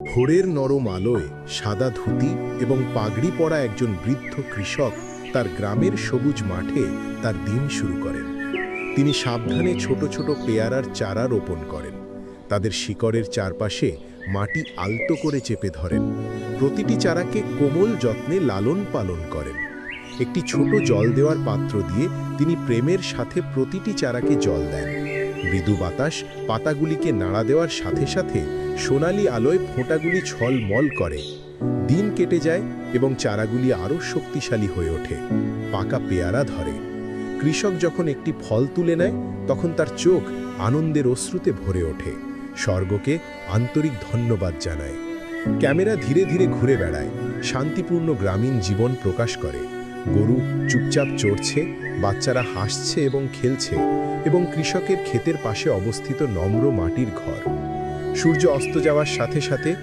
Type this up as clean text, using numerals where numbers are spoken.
ভোরের নরম আলোয় সাদা ধুতি এবং পাগড়ি পরা একজন বৃদ্ধ কৃষক তার গ্রামের সবুজ মাঠে তার দিন শুরু করেন। তিনি সাবধানে ছোট ছোট পেয়ারার চারা রোপণ করেন। তাদের শিকড়ের চারপাশে মাটি আলতো করে চেপে ধরেন। প্রতিটি চারাকে কোমল যত্নে লালন পালন করেন। একটি ছোট জল দেওয়ার পাত্র দিয়ে তিনি প্রেমের সাথে প্রতিটি চারাকে জল দেন। মৃদু বাতাস পাতাগুলিকে নাড়া দেওয়ার সাথে সাথে সোনালি আলোয় ফোঁটাগুলি ছলমল করে। দিন কেটে যায় এবং চারাগুলি আরও শক্তিশালী হয়ে ওঠে। পাকা পেয়ারা ধরে। কৃষক যখন একটি ফল তুলে নেয় তখন তার চোখ আনন্দের অশ্রুতে ভরে ওঠে। স্বর্গকে আন্তরিক ধন্যবাদ জানায়। ক্যামেরা ধীরে ধীরে ঘুরে বেড়ায়, শান্তিপূর্ণ গ্রামীণ জীবন প্রকাশ করে। গরু চুপচাপ চড়ছে, বাচ্চারা হাসছে এবং খেলছে, এবং কৃষকের ক্ষেতের পাশে অবস্থিত নম্র মাটির ঘর। সূর্য অস্ত যাওয়ার সাথে সাথে